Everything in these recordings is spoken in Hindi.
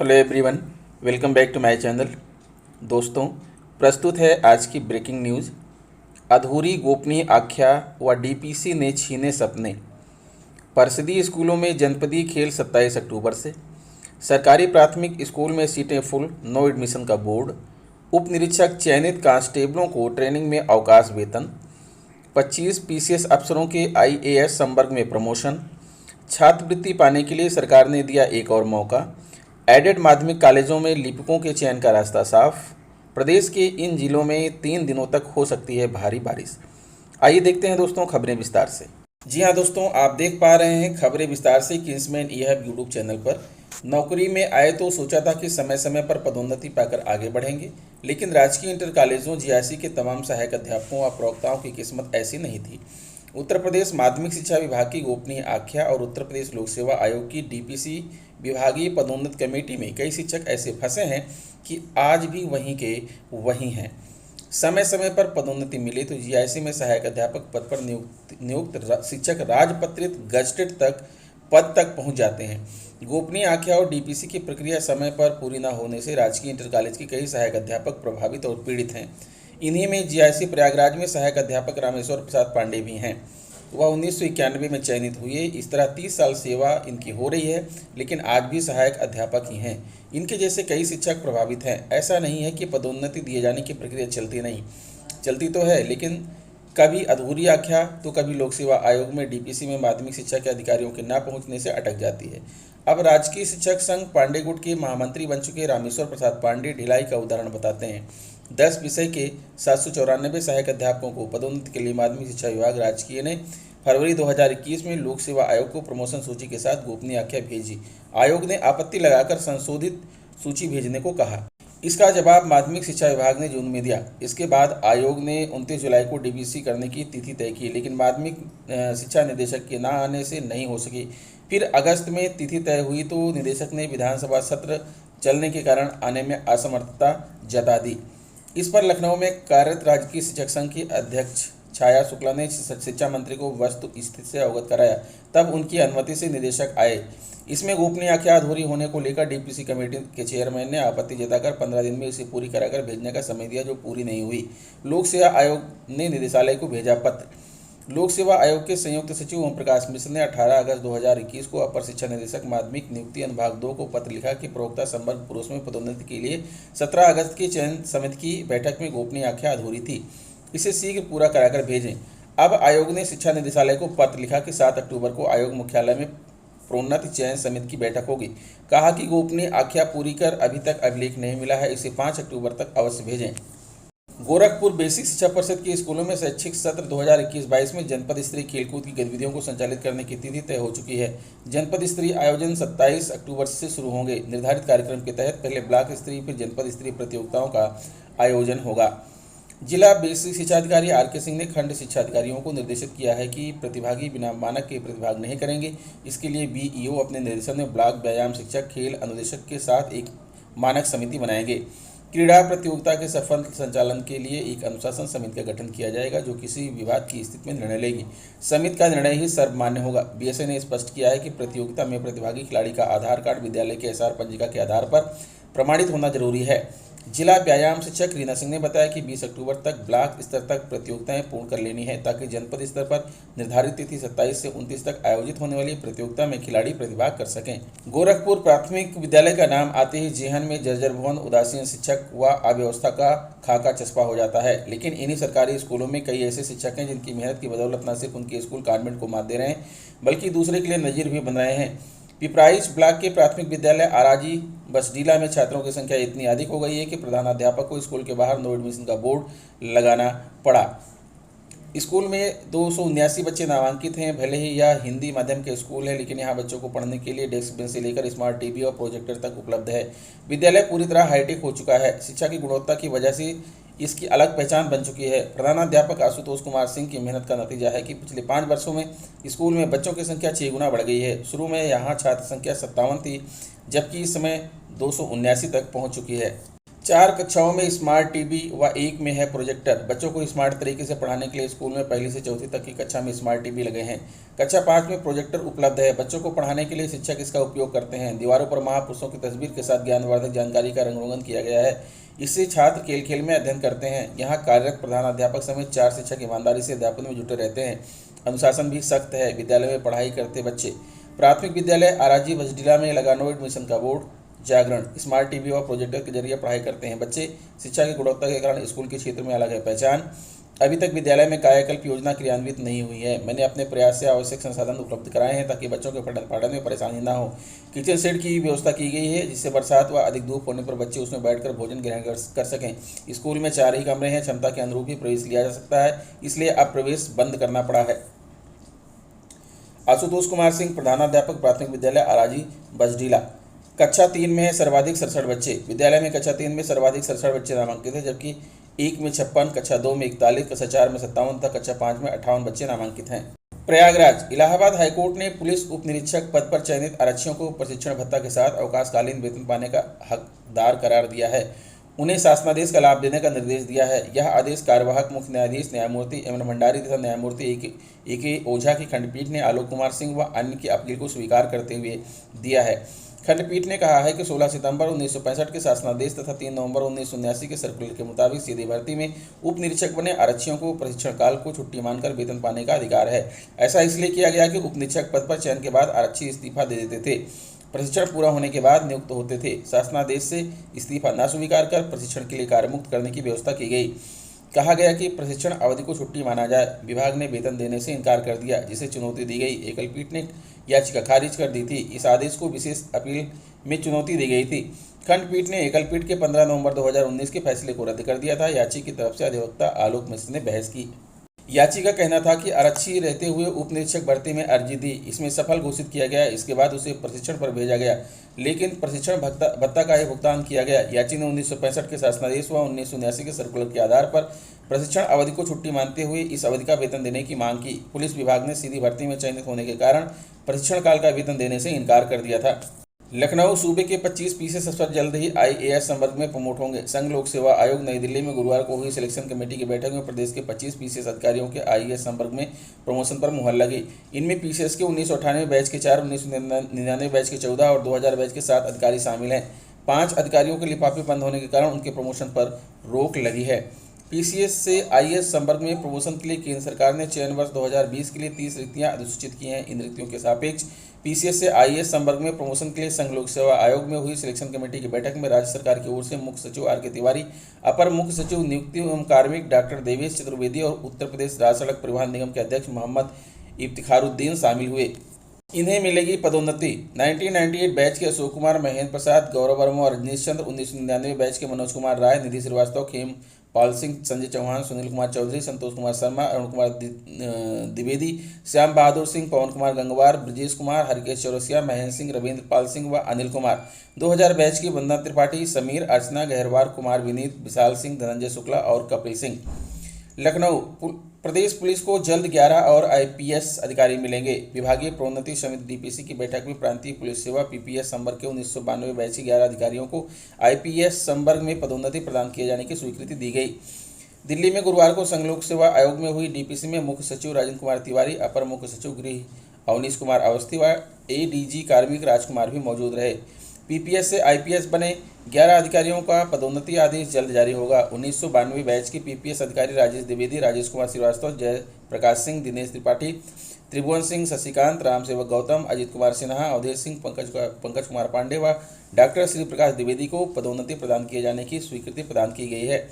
Hello everyone, welcome back to my channel. दोस्तों, प्रस्तुत है आज की ब्रेकिंग न्यूज़। अधूरी गोपनीय आख्या व डीपीसी ने छीने सपने। परिषदीय स्कूलों में जनपदीय खेल 27 अक्टूबर से। सरकारी प्राथमिक स्कूल में सीटें फुल, नो एडमिशन का बोर्ड। उप निरीक्षक चयनित कांस्टेबलों को ट्रेनिंग में अवकाश वेतन। 25 पीसीएस अफसरों के आईएएस संवर्ग में प्रमोशन। छात्रवृत्ति पाने के लिए सरकार ने दिया एक और मौका। एडेड माध्यमिक कॉलेजों में लिपिकों के चयन का रास्ता साफ। प्रदेश के इन जिलों में 3 दिनों तक हो सकती है भारी बारिश। आइए देखते हैं दोस्तों खबरें विस्तार से। जी हाँ दोस्तों, आप देख पा रहे हैं खबरें विस्तार से किंग्समैन यह यूट्यूब चैनल पर। नौकरी में आए तो सोचा था कि समय समय पर पदोन्नति पाकर आगे बढ़ेंगे, लेकिन राजकीय इंटर कॉलेजों जीआईसी के तमाम सहायक अध्यापकों व प्रवक्ताओं की किस्मत ऐसी नहीं थी। उत्तर प्रदेश माध्यमिक शिक्षा विभाग की गोपनीय आख्या और उत्तर प्रदेश लोक सेवा आयोग की डीपीसी विभागीय पदोन्नत कमेटी में कई शिक्षक ऐसे फंसे हैं कि आज भी वहीं के वहीं हैं। समय समय पर पदोन्नति मिले तो जीआईसी में सहायक अध्यापक पद पर नियुक्त शिक्षक राजपत्रित गजटेड तक पद तक पहुंच जाते हैं। गोपनीय आख्या और डीपीसी की प्रक्रिया समय पर पूरी न होने से राजकीय इंटर कॉलेज के कई सहायक अध्यापक प्रभावित और पीड़ित हैं। इन्हीं में जीआईसी प्रयागराज में सहायक अध्यापक रामेश्वर प्रसाद पांडे भी हैं। वह 1991 में चयनित हुए। इस तरह 30 साल सेवा इनकी हो रही है, लेकिन आज भी सहायक अध्यापक ही हैं। इनके जैसे कई शिक्षक प्रभावित हैं। ऐसा नहीं है कि पदोन्नति दिए जाने की प्रक्रिया चलती नहीं, चलती तो है, लेकिन कभी अधूरी आख्या तो कभी लोक सेवा आयोग में डीपीसी में माध्यमिक शिक्षा के अधिकारियों के न पहुंचने से अटक जाती है। अब राजकीय शिक्षक संघ पांडे गुट के महामंत्री बन चुके रामेश्वर प्रसाद पांडे ढिलाई का उदाहरण बताते हैं। 10 विषय के 794 सहायक अध्यापकों को पदोन्नति के लिए माध्यमिक शिक्षा विभाग राजकीय ने फरवरी 2021 में लोक सेवा आयोग को प्रमोशन सूची के साथ गोपनीय आख्या भेजी। आयोग ने आपत्ति लगाकर संशोधित सूची भेजने को कहा। इसका जवाब माध्यमिक शिक्षा विभाग ने जून में दिया। इसके बाद आयोग ने 29 जुलाई को डीपीसी करने की तिथि तय की, लेकिन माध्यमिक शिक्षा निदेशक के न आने से नहीं हो सकी। फिर अगस्त में तिथि तय हुई तो निदेशक ने विधानसभा सत्र चलने के कारण आने में असमर्थता जता दी। इस पर लखनऊ में कार्यरत राजकीय शिक्षक संघ की अध्यक्ष छाया शुक्ला ने शिक्षा मंत्री को वस्तु स्थिति से अवगत कराया। तब उनकी अनुमति से निदेशक आए। इसमें गोपनीय आख्या अधूरी होने को लेकर डीपीसी कमेटी के चेयरमैन ने आपत्ति जताकर 15 दिन में इसे पूरी कराकर भेजने का समय दिया, जो पूरी नहीं हुई। लोक सेवा आयोग ने निदेशालय को भेजा पत्र। लोक सेवा आयोग के संयुक्त सचिव ओम प्रकाश मिश्र ने 18 अगस्त 2021 को अपर शिक्षा निदेशक माध्यमिक नियुक्ति अनुभाग 2 को पत्र लिखा कि प्रवक्ता संवर्ग पुरुष में पदोन्नति के लिए 17 अगस्त की चयन समिति की बैठक में गोपनीय आख्या अधूरी थी, इसे शीघ्र पूरा कराकर भेजें। अब आयोग ने शिक्षा निदेशालय को पत्र लिखा कि 7 अक्टूबर को आयोग मुख्यालय में प्रोन्नति चयन समिति की बैठक होगी। कहा कि गोपनीय आख्या पूरी कर अभी तक अभिलेख नहीं मिला है, इसे 5 अक्टूबर तक अवश्य भेजें। गोरखपुर बेसिक शिक्षा परिषद के स्कूलों में शैक्षिक सत्र 2021-22 में जनपद स्तरीय खेलकूद की गतिविधियों को संचालित करने की तिथि तय हो चुकी है। जनपद स्तरीय आयोजन 27 अक्टूबर से शुरू होंगे। निर्धारित कार्यक्रम के तहत पहले ब्लॉक स्तरीय फिर जनपद स्तरीय प्रतियोगिताओं का आयोजन होगा। जिला बेसिक शिक्षा अधिकारी आर.के. सिंह ने खंड शिक्षा अधिकारियों को निर्देशित किया है कि प्रतिभागी बिना मानक के प्रतिभाग नहीं करेंगे। इसके लिए बीईओ अपने निर्देशन में ब्लॉक व्यायाम शिक्षक खेल अनुदेशक के साथ एक मानक समिति बनाएंगे। क्रीड़ा प्रतियोगिता के सफल संचालन के लिए एक अनुशासन समिति का गठन किया जाएगा, जो किसी विवाद की स्थिति में निर्णय लेगी। समिति का निर्णय ही सर्वमान्य होगा। बीएसए ने स्पष्ट किया है कि प्रतियोगिता में प्रतिभागी खिलाड़ी का आधार कार्ड विद्यालय के एसआर पंजिका के आधार पर प्रमाणित होना जरूरी है। जिला व्यायाम शिक्षक रीना सिंह ने बताया कि 20 अक्टूबर तक ब्लॉक स्तर तक प्रतियोगिताएं पूर्ण कर लेनी है, ताकि जनपद स्तर पर निर्धारित तिथि 27 से 29 तक आयोजित होने वाली प्रतियोगिता में खिलाड़ी प्रतिभाग कर सकें। गोरखपुर प्राथमिक विद्यालय का नाम आते ही जेहन में जर्जर भवन, उदासीन शिक्षक व अव्यवस्था का खाका चस्पा हो जाता है। लेकिन इन्हीं सरकारी स्कूलों में कई ऐसे शिक्षक हैं जिनकी मेहनत की बदौलत न सिर्फ उनके स्कूल कॉन्वेंट को मात दे रहे हैं, बल्कि दूसरे के लिए नजीर भी बन रहे हैं। पिपराइच ब्लॉक के प्राथमिक विद्यालय आराजी बसडीला में छात्रों की संख्या इतनी अधिक हो गई है कि प्रधानाध्यापक को स्कूल के बाहर नो एडमिशन का बोर्ड लगाना पड़ा। स्कूल में 279 बच्चे नामांकित हैं। भले ही यह हिंदी माध्यम के स्कूल है, लेकिन यहाँ बच्चों को पढ़ने के लिए डेस्क बेंच से लेकर स्मार्ट टीवी और प्रोजेक्टर तक उपलब्ध है। विद्यालय पूरी तरह हाईटेक हो चुका है। शिक्षा की गुणवत्ता की वजह से इसकी अलग पहचान बन चुकी है। प्रधानाध्यापक आशुतोष कुमार सिंह की मेहनत का नतीजा है कि पिछले 5 वर्षों में स्कूल में बच्चों की संख्या 6 गुना बढ़ गई है। शुरू में यहाँ छात्र संख्या 57 थी, जबकि इस समय 279 तक पहुँच चुकी है। 4 कक्षाओं में स्मार्ट टीवी व एक में है प्रोजेक्टर। बच्चों को स्मार्ट तरीके से पढ़ाने के लिए स्कूल में पहली से चौथी तक की कक्षा में स्मार्ट टीवी लगे हैं। कक्षा 5 में प्रोजेक्टर उपलब्ध है। बच्चों को पढ़ाने के लिए शिक्षक इसका उपयोग करते हैं। दीवारों पर महापुरुषों की तस्वीर के साथ ज्ञानवर्धक जानकारी का रंगरोगन किया गया है। इससे छात्र खेल खेल में अध्ययन करते हैं। यहाँ कार्यरत प्रधानाध्यापक समेत 4 शिक्षक ईमानदारी से अध्यापन में जुटे रहते हैं। अनुशासन भी सख्त है। विद्यालय में पढ़ाई करते बच्चे। प्राथमिक विद्यालय आराजी बजडीला में लगा नो एडमिशन का बोर्ड। जागरण। स्मार्ट टीवी और प्रोजेक्टर के जरिए पढ़ाई करते हैं बच्चे। शिक्षा की गुणवत्ता के कारण स्कूल के क्षेत्र में अलग है पहचान। अभी तक विद्यालय में कायाकल्प योजना क्रियान्वित नहीं हुई है। मैंने अपने प्रयास से आवश्यक संसाधन उपलब्ध कराए हैं ताकि बच्चों के पठन पाठन में परेशानी न हो। किचन सेट की व्यवस्था की गई है जिससे बरसात व अधिक धूप होने पर बच्चे उसमें बैठकर भोजन ग्रहण कर सकें। स्कूल में 4 ही कमरे हैं। क्षमता के अनुरूप ही प्रवेश लिया जा सकता है, इसलिए अब प्रवेश बंद करना पड़ा है। आशुतोष कुमार सिंह, प्रधानाध्यापक, प्राथमिक विद्यालय आराजी बजडीला। कक्षा 3 में है सर्वाधिक 67 बच्चे। विद्यालय में कक्षा 3 में सर्वाधिक 67 बच्चे नामांकित हैं, जबकि 1 में 56, कक्षा 2 में 41, कक्षा 4 में 57 तथा कक्षा 5 में 58 बच्चे नामांकित हैं। प्रयागराज। इलाहाबाद हाईकोर्ट ने पुलिस उप निरीक्षक पद पर चयनित आरक्षियों को प्रशिक्षण भत्ता के साथ अवकाशकालीन वेतन पाने का हकदार करार दिया है। उन्हें शासनादेश का लाभ देने का निर्देश दिया है। यह आदेश कार्यवाहक मुख्य न्यायाधीश न्यायमूर्ति एम भंडारी तथा न्यायमूर्ति ए के ओझा की खंडपीठ ने आलोक कुमार सिंह व अन्य की अपील को स्वीकार करते हुए दिया है। खंडपीठ ने कहा है कि 16 सितंबर 1965 के शासनादेश तथा 3 नवंबर 1979 के सर्कुलर के मुताबिक सीधी भर्ती में उप निरीक्षक बने आरक्षियों को प्रशिक्षण काल को छुट्टी मानकर वेतन पाने का अधिकार है। ऐसा इसलिए किया गया कि उप निरीक्षक पद पर चयन के बाद आरक्षी इस्तीफा दे देते थे, प्रशिक्षण पूरा होने के बाद नियुक्त होते थे। शासनादेश से इस्तीफा न स्वीकार कर प्रशिक्षण के लिए कार्यमुक्त करने की व्यवस्था की गई। कहा गया कि प्रशिक्षण अवधि को छुट्टी माना जाए। विभाग ने वेतन देने से इनकार कर दिया, जिसे चुनौती दी गई। एकलपीठ ने याचिका खारिज कर दी थी। इस आदेश को विशेष अपील में चुनौती दी गई थी। खंडपीठ ने एकलपीठ के 15 नवंबर 2019 के फैसले को रद्द कर दिया था। याची की तरफ से अधिवक्ता आलोक मिश्र ने बहस की। याची का कहना था कि आरक्षी रहते हुए उप निरीक्षक भर्ती में अर्जी दी, इसमें सफल घोषित किया गया। इसके बाद उसे प्रशिक्षण पर भेजा गया, लेकिन प्रशिक्षण भत्ता का ही भुगतान किया गया। याची ने 1965 के शासनादेश व 1979 के सर्कुलर के आधार पर प्रशिक्षण अवधि को छुट्टी मानते हुए इस अवधि का वेतन देने की मांग की। पुलिस विभाग ने सीधी भर्ती में चयनित होने के कारण प्रशिक्षण काल का वेतन देने से इनकार कर दिया था। लखनऊ। सूबे के 25 पीसीएस अफसर जल्द ही आईएएस संवर्ग में प्रमोट होंगे। संघ लोक सेवा आयोग नई दिल्ली में गुरुवार को हुई सिलेक्शन कमेटी की बैठक में प्रदेश के 25 पीसीएस अधिकारियों के आईएएस संवर्ग में प्रमोशन पर मुहर लगी। इनमें पीसीएस के 1998 बैच के 4, 1999 बैच के 14 और 2000 बैच के 7 अधिकारी शामिल हैं। 5 अधिकारियों के लिफाफे बंद होने के कारण उनके प्रमोशन पर रोक लगी है। पीसीएस से आईएएस संवर्ग में प्रमोशन के लिए केंद्र सरकार ने चयन वर्ष 2020 के लिए 30 रिक्तियां अधिसूचित की हैं। इन रिक्तियों के सापेक्ष पीसीएस से आईएएस संवर्ग में प्रमोशन के लिए संघ लोक सेवा आयोग में हुई सिलेक्शन कमेटी की बैठक में राज्य सरकार की ओर से मुख्य सचिव आर के तिवारी, अपर मुख्य सचिव नियुक्ति एवं कार्मिक डॉक्टर देवेश चतुर्वेदी और उत्तर प्रदेश राज्य सड़क परिवहन निगम के अध्यक्ष मोहम्मद इफ्तिखारुद्दीन शामिल हुए। इन्हें मिलेगी पदोन्नति। 1998 बैच के अशोक कुमार, महेंद्र प्रसाद, गौरव वर्मा और रजनीश चंद्र, 1999 बैच के मनोज कुमार राय, निधि श्रीवास्तव, खेम पाल सिंह, संजय चौहान, सुनील कुमार चौधरी, संतोष कुमार शर्मा, अरुण कुमार द्विवेदी, श्याम बहादुर सिंह, पवन कुमार गंगवार, ब्रजेश कुमार, हरकेश चौरसिया, महेंद्र सिंह, रविंद्र पाल सिंह व अनिल कुमार। 2000 बैच की वंदना त्रिपाठी, समीर, अर्चना गहरवार, कुमार विनीत, विशाल सिंह, धनंजय शुक्ला और कपिल सिंह। लखनऊ। प्रदेश पुलिस को जल्द 11 और आईपीएस अधिकारी मिलेंगे। विभागीय प्रोन्नति समिति डीपीसी की बैठक में प्रांतीय पुलिस सेवा पीपीएस संवर्ग के 1992 बैच के 11 अधिकारियों को आईपीएस संवर्ग में पदोन्नति प्रदान किए जाने की स्वीकृति दी गई। दिल्ली में गुरुवार को संघ लोक सेवा आयोग में हुई डीपीसी में मुख्य सचिव राजेंद्र कुमार तिवारी, अपर मुख्य सचिव गृह अवनीश कुमार अवस्थी व एडीजी कार्मिक राजकुमार भी मौजूद रहे। पीपीएस से आईपीएस बने 11 अधिकारियों का पदोन्नति आदेश जल्द जारी होगा। 1992 बैच के पीपीएस अधिकारी राजेश द्विवेदी, राजेश कुमार श्रीवास्तव, जय प्रकाश सिंह, दिनेश त्रिपाठी, त्रिभुवन सिंह, शशिकांत, रामसेवक गौतम, अजित कुमार सिन्हा, अवधेश सिंह, पंकज कुमार पांडे व डॉक्टर श्री प्रकाश द्विवेदी को पदोन्नति प्रदान किए जाने की स्वीकृति प्रदान की गई है।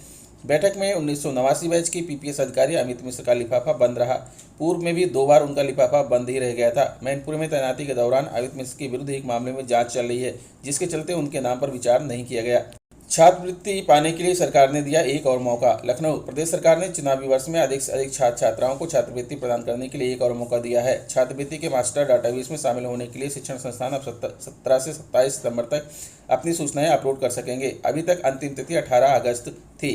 बैठक में 1989 बैच के पीपीएस अधिकारी अमित मिश्र का लिफाफा बंद रहा। पूर्व में भी 2 बार उनका लिफाफा बंद ही रह गया था। मैनपुरी में तैनाती के दौरान अमित मिश्र के विरुद्ध एक मामले में जांच चल रही है, जिसके चलते उनके नाम पर विचार नहीं किया गया। छात्रवृत्ति पाने के लिए सरकार ने दिया एक और मौका। लखनऊ। प्रदेश सरकार ने चुनावी वर्ष में अधिक से अधिक छात्र छात्राओं को छात्रवृत्ति प्रदान करने के लिए एक और मौका दिया है। छात्रवृत्ति के मास्टर डाटाबेस में शामिल होने के लिए शिक्षण संस्थान अब 17 से 27 सितंबर तक अपनी सूचनाएं अपलोड कर सकेंगे। अभी तक अंतिम तिथि 18 अगस्त थी।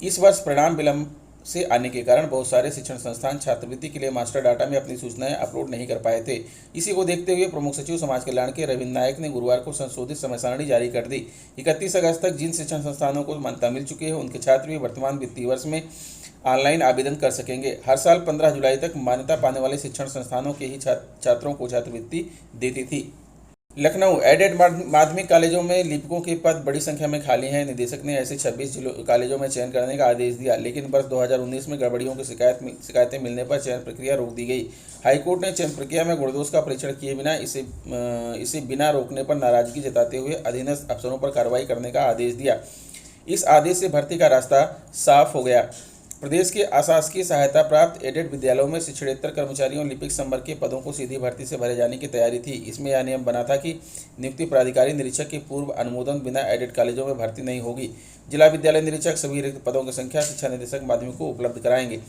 इस वर्ष परिणाम विलंब से आने के कारण बहुत सारे शिक्षण संस्थान छात्रवृत्ति के लिए मास्टर डाटा में अपनी सूचनाएं अपलोड नहीं कर पाए थे। इसी को देखते हुए प्रमुख सचिव समाज कल्याण के रविंद्र नायक ने गुरुवार को संशोधित समय सारणी जारी कर दी। 31 अगस्त तक जिन शिक्षण संस्थानों को मान्यता मिल चुकी है उनके छात्र भी वर्तमान वित्तीय वर्ष में ऑनलाइन आवेदन कर सकेंगे। हर साल 15 जुलाई तक मान्यता पाने वाले शिक्षण संस्थानों के ही छात्रों को छात्रवृत्ति देती थी। लखनऊ एडेड माध्यमिक कॉलेजों में लिपिकों के पद बड़ी संख्या में खाली हैं। निदेशक ने ऐसे 26 कॉलेजों में चयन करने का आदेश दिया, लेकिन वर्ष 2019 में गड़बड़ियों की शिकायतें मिलने पर चयन प्रक्रिया रोक दी गई। हाईकोर्ट ने चयन प्रक्रिया में गुणदोष का परीक्षण किए बिना इसे बिना रोकने पर नाराजगी जताते हुए अधीनस्थ अफसरों पर कार्रवाई करने का आदेश दिया। इस आदेश से भर्ती का रास्ता साफ हो गया। प्रदेश के अशासकीय सहायता प्राप्त एडेड विद्यालयों में शिक्षणेतर कर्मचारियों लिपिक संवर्ग के पदों को सीधी भर्ती से भरे जाने की तैयारी थी। इसमें यह नियम बना था कि नियुक्ति प्राधिकारी निरीक्षक के पूर्व अनुमोदन बिना एडेड कॉलेजों में भर्ती नहीं होगी। जिला विद्यालय निरीक्षक सभी रिक्त पदों की संख्या शिक्षा निदेशक माध्यमिक को उपलब्ध कराएंगे।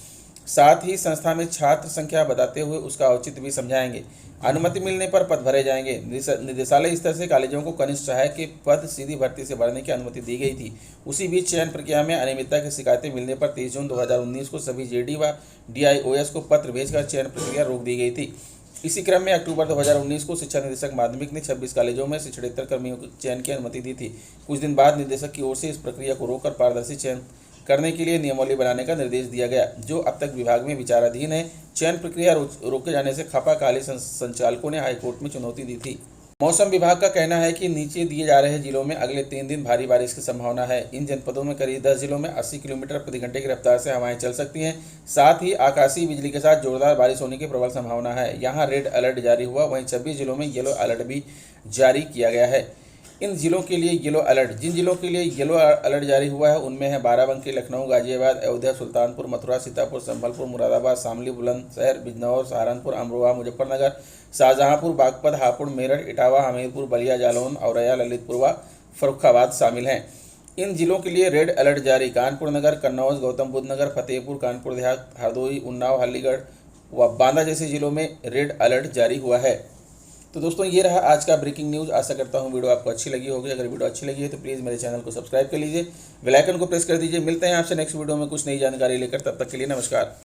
साथ ही संस्था में छात्र संख्या बताते हुए उसका औचित्य भी समझाएंगे। अनुमति मिलने पर पद भरे जाएंगे। निदेशालय स्तर से कॉलेजों को कनिष्ठ सहायक के पद सीधी भर्ती से भरने की अनुमति दी गई थी। उसी बीच चयन प्रक्रिया में अनियमितता की शिकायतें मिलने पर 23 जून 2019 को सभी जेडी व DIOS को पत्र भेजकर चयन प्रक्रिया रोक दी गई थी। इसी क्रम में अक्टूबर 2019 को शिक्षा निदेशक माध्यमिक ने 26 कॉलेजों में शिक्षणेतर कर्मियों के चयन की अनुमति दी थी। कुछ दिन बाद निदेशक की ओर से इस प्रक्रिया को रोककर पारदर्शी चयन करने के लिए नियमावली बनाने का निर्देश दिया गया, जो अब तक विभाग में विचाराधीन है। चयन प्रक्रिया रोके जाने से खफा कॉलेज संचालकों ने हाईकोर्ट में चुनौती दी थी। मौसम विभाग का कहना है कि नीचे दिए जा रहे जिलों में अगले 3 दिन भारी बारिश की संभावना है। इन जनपदों में करीब 10 जिलों में 80 किलोमीटर प्रति घंटे की रफ्तार से हवाएं चल सकती हैं। साथ ही आकाशीय बिजली के साथ जोरदार बारिश होने की प्रबल संभावना है। यहाँ रेड अलर्ट जारी हुआ, वहीं 26 जिलों में येलो अलर्ट भी जारी किया गया है। इन जिलों के लिए येलो अलर्ट जिन जिलों के लिए येलो अलर्ट जारी हुआ है उनमें है बाराबंकी, लखनऊ, गाजियाबाद, अयोध्या, सुल्तानपुर, मथुरा, सीतापुर, संभलपुर, मुरादाबाद, शामली, बुलंदशहर, बिजनौर, सहारनपुर, अमरोहा, मुजफ्फरनगर, शाहजहांपुर, बागपत, हापुड़, मेरठ, इटावा, हमीरपुर, बलिया, जालौन, औरैया, ललितपुर व फर्रुखाबाद शामिल हैं। इन जिलों के लिए रेड अलर्ट जारी कानपुर नगर, कन्नौज, गौतम बुद्ध नगर, फतेहपुर, कानपुर देहात, हरदोई, उन्नाव, अलीगढ़ व बांदा जैसे जिलों में रेड अलर्ट जारी हुआ है। तो दोस्तों ये रहा आज का ब्रेकिंग न्यूज़। आशा करता हूँ वीडियो आपको अच्छी लगी होगी। अगर वीडियो अच्छी लगी है तो प्लीज़ मेरे चैनल को सब्सक्राइब कर लीजिए, बेल आइकन को प्रेस कर दीजिए। मिलते हैं आपसे नेक्स्ट वीडियो में कुछ नई जानकारी लेकर, तब तक के लिए नमस्कार।